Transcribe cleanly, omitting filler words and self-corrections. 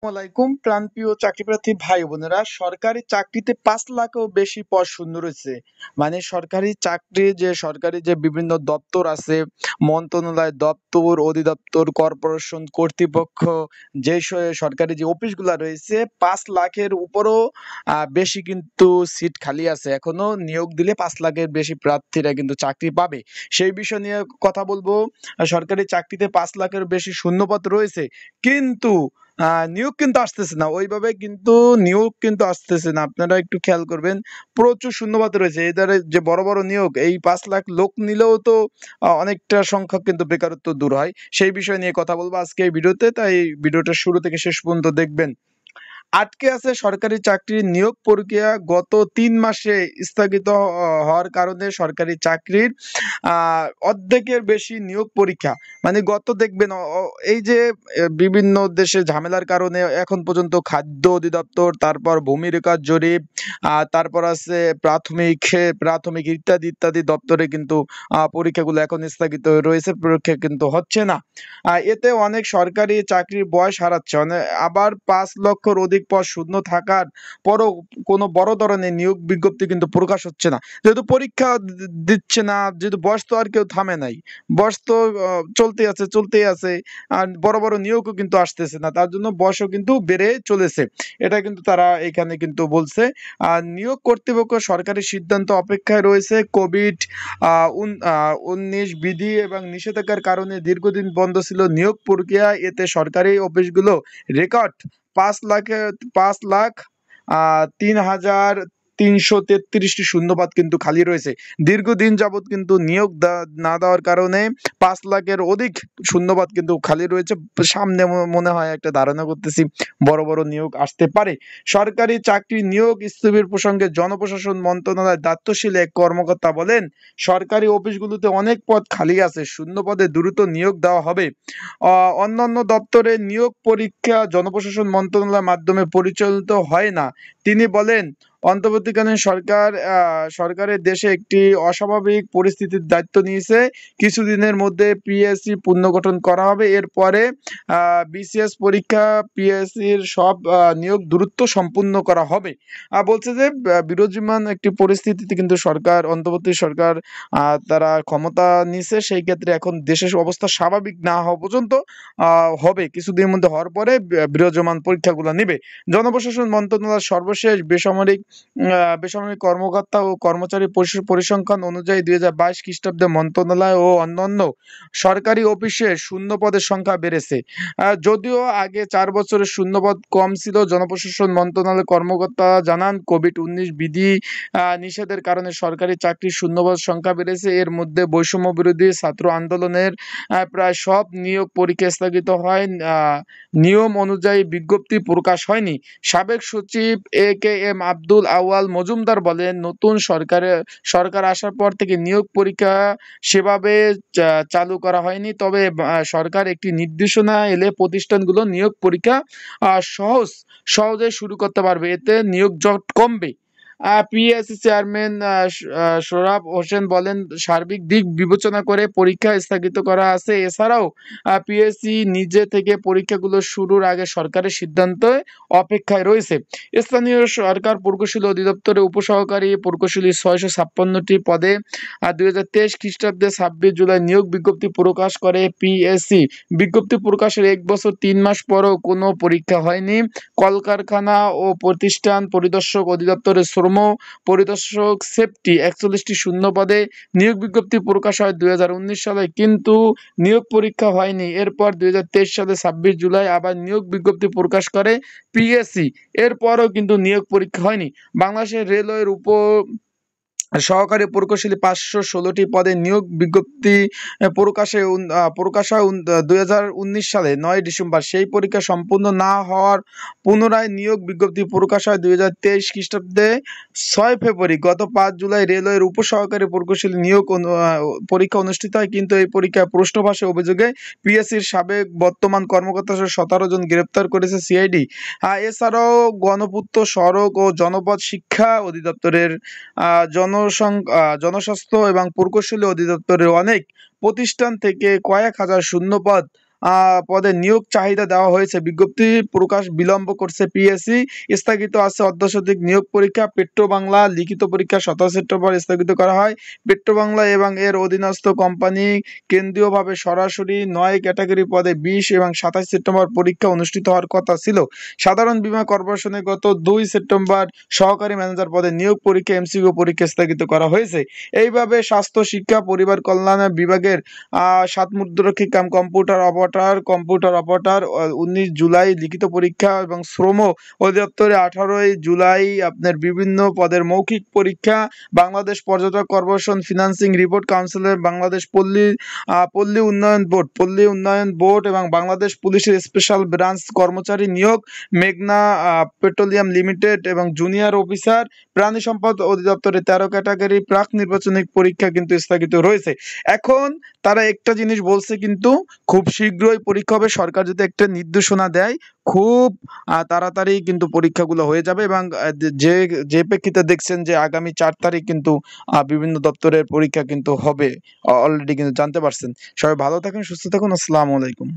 আসসালামাইকুম প্রাণপ্রিয় চাকরিপ্রার্থী ভাই বোনেরা, সরকারি চাকরিতে ৫ লাখও বেশি পদ শূন্য রয়েছে। মানে সরকারি যে বিভিন্ন দপ্তর আছে, মন্ত্রণালয়, দপ্তর, অধিদপ্তর, কর্পোরেশন, কর্তৃপক্ষ, সরকারি যে অফিসগুলা রয়েছে, ৫ লাখের উপরও বেশি কিন্তু সিট খালি আছে। এখনো নিয়োগ দিলে ৫ লাখের বেশি প্রার্থীরা কিন্তু চাকরি পাবে। সেই বিষয় নিয়ে কথা বলবো। সরকারি চাকরিতে ৫ লাখের বেশি শূন্যপদ রয়েছে, কিন্তু নিয়োগ কিন্তু আসতেছে না ওইভাবে, কিন্তু নিয়োগ কিন্তু আসতেছে না। আপনারা একটু খেয়াল করবেন, প্রচুর শূন্যপদ রয়েছে। এই দ্বারা যে বড় বড় নিয়োগ, এই ৫ লাখ লোক নিলেও তো অনেকটা সংখ্যক কিন্তু বেকারত্ব দূর হয়। সেই বিষয় নিয়ে কথা বলবো আজকে এই ভিডিওতে, তাই ভিডিওটা শুরু থেকে শেষ পর্যন্ত দেখবেন। আটকে আছে সরকারি চাকরির নিয়োগ প্রক্রিয়া গত ৩ মাসে স্থগিত হওয়ার কারণে সরকারি চাকরির অর্ধেকের বেশি নিয়োগ পরীক্ষা। মানে গত দেখবেন এই যে বিভিন্ন দেশে ঝামেলার কারণে এখন পর্যন্ত খাদ্য অধিদপ্তর, তারপর ভূমি রেকর্ড জরিপ, তারপর আছে প্রাথমিক ইত্যাদি ইত্যাদি দপ্তরে কিন্তু পরীক্ষাগুলো এখন স্থগিত হয়ে রয়েছে, পরীক্ষা কিন্তু হচ্ছে না। এতে অনেক সরকারি চাকরির বয়স হারাচ্ছে। আবার ৫ লক্ষর অধিক পদ শূন্য থাকার পরও কোনো বড় ধরনের নিয়োগ বিজ্ঞপ্তি কিন্তু প্রকাশ হচ্ছে না। যেহেতু পরীক্ষা দিচ্ছে না, যেহেতু বয়স তো আর কেউ থামে নাই, বয়স তো চলতেই আছে। আর বড় বড় নিয়োগও কিন্তু আসতেছে না, তার জন্য বয়সও কিন্তু বেড়ে চলেছে। এটা কিন্তু তারা এখানে কিন্তু বলছে। আর নিয়োগ কর্তৃপক্ষ সরকারি সিদ্ধান্ত অপেক্ষায় রয়েছে। কোভিড-19 বিধি এবং নিষেধাজ্ঞার কারণে দীর্ঘদিন বন্ধ ছিল নিয়োগ প্রক্রিয়া। এতে সরকারি অফিসগুলো রেকর্ড ৫,৩,৩33টি শূন্যপদ কিন্তু খালি রয়েছে। দীর্ঘদিন যাবৎ কিন্তু নিয়োগ না দেওয়ার কারণে ৫ লাখের অধিক শূন্যপদ কিন্তু খালি রয়েছে। সামনে মনে হয় একটা ধারণা করতেছি বড় বড় নিয়োগ আসতে পারে। সরকারি চাকরি নিয়োগ স্থবির প্রসঙ্গে জনপ্রশাসন মন্ত্রণালয়ের দায়িত্বশীল এক কর্মকর্তা বলেন, সরকারি অফিসগুলোতে অনেক পদ খালি আছে, শূন্য পদে দ্রুত নিয়োগ দেওয়া হবে। অন্যান্য দপ্তরে নিয়োগ পরীক্ষা জনপ্রশাসন মন্ত্রণালয়ের মাধ্যমে পরিচালিত হয় না। তিনি বলেন, অন্তর্বর্তীকালীন সরকারের দেশে একটি অস্বাভাবিক পরিস্থিতির দায়িত্ব নিয়েছে। কিছুদিনের মধ্যে পিএসসি পুনর্গঠন করা হবে। এরপরে বিসিএস পরীক্ষা, পিএসসির সব নিয়োগ দ্রুত সম্পূর্ণ করা হবে। বলছে যে বিরাজমান একটি পরিস্থিতিতে কিন্তু অন্তর্বর্তী সরকার তারা ক্ষমতা নিছে। সেই ক্ষেত্রে এখন দেশের অবস্থা স্বাভাবিক না হওয়া পর্যন্ত হবে, কিছুদিনের মধ্যে হওয়ার পরে বিরাজমান পরীক্ষাগুলো নিবে। জনপ্রশাসন মন্ত্রণালয়ের সর্বশেষ বেসামরিক কর্মকর্তা ও কর্মচারী পরিসংখ্যান অনুযায়ী ২০২২ খ্রিস্টাব্দে মন্ত্রণালয় ও অন্যান্য সরকারি অফিসে শূন্যপদের সংখ্যা বেড়েছে। যদিও আগে ৪ বছরের শূন্যপদ কম ছিল। জনপ্রশাসন মন্ত্রণালয়ের কর্মকর্তা জানান, কোভিড-19 বিধি নিষেধের কারণে সরকারি চাকরির শূন্যপদ সংখ্যা বেড়েছে। এর মধ্যে বৈষম্য বিরোধী ছাত্র আন্দোলনের প্রায় সব নিয়োগ পরীক্ষা স্থগিত হয়। নিয়ম অনুযায়ী বিজ্ঞপ্তি প্রকাশ হয়নি। সাবেক সচিব এ.কে.এম আব্দুল আউয়াল মজুমদার বলেন, নতুন সরকার আসার পর থেকে নিয়োগ পরীক্ষা সেভাবে চালু করা হয়নি। তবে সরকার একটি নির্দেশনা এলে প্রতিষ্ঠানগুলো নিয়োগ পরীক্ষা সহজে শুরু করতে পারবে। এতে নিয়োগ জট কমবে। পিএসসি চেয়ারম্যান সোহরাব হোসেন বলেন, সার্বিক দিক বিবেচনা করে পরীক্ষা স্থগিত করা আছে। এছাড়াও পিএসসি নিজে থেকে পরীক্ষাগুলো শুরুর আগে সরকারের সিদ্ধান্তে অপেক্ষায় রয়েছে। স্থানীয় সরকার প্রকৌশলী অধিদপ্তরে উপসহকারী প্রকৌশলী ৬৫৬টি পদে ২০২৩ খ্রিস্টাব্দে ২৬ জুলাই নিয়োগ বিজ্ঞপ্তি প্রকাশ করে পিএসসি। বিজ্ঞপ্তি প্রকাশের ১ বছর ৩ মাস পরও কোনো পরীক্ষা হয়নি। কলকারখানা ও প্রতিষ্ঠান পরিদর্শক অধিদপ্তরের শ্রম পরিদর্শক সেফটি ৪১টি শূন্য পদে নিয়োগ বিজ্ঞপ্তি প্রকাশ হয় ২০১৯ সালে, কিন্তু নিয়োগ পরীক্ষা হয়নি। এরপর ২০২৩ সালে ২৬ জুলাই আবার নিয়োগ বিজ্ঞপ্তি প্রকাশ করে পিএসসি। এরপরও কিন্তু নিয়োগ পরীক্ষা হয়নি। বাংলাদেশের রেলওয়ের সহকারী প্রকৌশলী ৫১৬টি পদে নিয়োগ বিজ্ঞপ্তি প্রকাশ হয় ২০১৯ সালে ৯ ডিসেম্বর। সেই পরীক্ষা সম্পূর্ণ না হওয়ার পুনরায় নিয়োগ বিজ্ঞপ্তি প্রকাশ হয় ২০২৩ খ্রিস্টাব্দে ৬ ফেব্রুয়ারি। গত ৫ জুলাই রেলওয়ের উপসহকারী প্রকৌশলী নিয়োগ পরীক্ষা অনুষ্ঠিত হয়, কিন্তু এই পরীক্ষায় প্রশ্ন ফাঁসে অভিযোগে পিএসসির সাবেক বর্তমান কর্মকর্তা সহ ১৭ জন গ্রেপ্তার করেছে সিআইডি। এছাড়াও গণপূর্ত, সড়ক ও জনপথ শিক্ষা অধিদপ্তরের জনস্বাস্থ্য এবং প্রকৌশলী অধিদপ্তরের অনেক প্রতিষ্ঠান থেকে কয়েক হাজার শূন্যপদ পদে নিয়োগ চাহিদা দেওয়া হয়েছে। বিজ্ঞপ্তি প্রকাশ বিলম্ব করছে পিএসসি। স্থগিত আছে অর্ধশতক নিয়োগ পরীক্ষা। পেট্রোবাংলা লিখিত পরীক্ষা 17 সেপ্টেম্বর স্থগিত করা হয়। পেট্রোবাংলা এবং এর অধীনস্থ কোম্পানি কেন্দ্রীয়ভাবে সরাসরি 9 ক্যাটাগরি পদে 20 এবং 27 সেপ্টেম্বর পরীক্ষা অনুষ্ঠিত হওয়ার কথা ছিল। সাধারণ বীমা কর্পোরেশনে গত 2 সেপ্টেম্বর সহকারী ম্যানেজার পদে নিয়োগ পরীক্ষা এমসিকিউ পরীক্ষা স্থগিত করা হয়েছে। এইভাবে স্বাস্থ্য, শিক্ষা, পরিবার কল্যাণ বিভাগের 7 মুদ্রাক্ষী কাম কম্পিউটার অপারেটর 19 জুলাই লিখিত পরীক্ষা এবং শ্রম অধিদপ্তরে 18 জুলাই আপনার বিভিন্ন পদের মৌখিক পরীক্ষা। বাংলাদেশ পর্যটক কর্পোরেশন, ফিন্যান্সিং রিপোর্ট কাউন্সিলের বাংলাদেশ পল্লী উন্নয়ন বোর্ড এবং বাংলাদেশ পুলিশের স্পেশাল ব্রাঞ্চ কর্মচারী নিয়োগ, মেঘনা পেট্রোলিয়াম লিমিটেড এবং জুনিয়র অফিসার, প্রাণী সম্পদ অধিদপ্তরে 13 ক্যাটাগরি প্রাক নির্বাচনিক পরীক্ষা কিন্তু স্থগিত রয়েছে। এখন তারা একটা জিনিস বলছে, কিন্তু খুব শীঘ্রই পরীক্ষা হবে। সরকার যদি একটা নির্দেশনা দেয়, খুব তাড়াতাড়ি কিন্তু পরীক্ষাগুলো হয়ে যাবে। এবং যে যে প্রেক্ষিতে দেখছেন যে আগামী 4 তারিখ কিন্তু বিভিন্ন দপ্তরের পরীক্ষা কিন্তু হবে, অলরেডি কিন্তু জানতে পারছেন। সবাই ভালো থাকুন, সুস্থ থাকুন। আসসালামু আলাইকুম।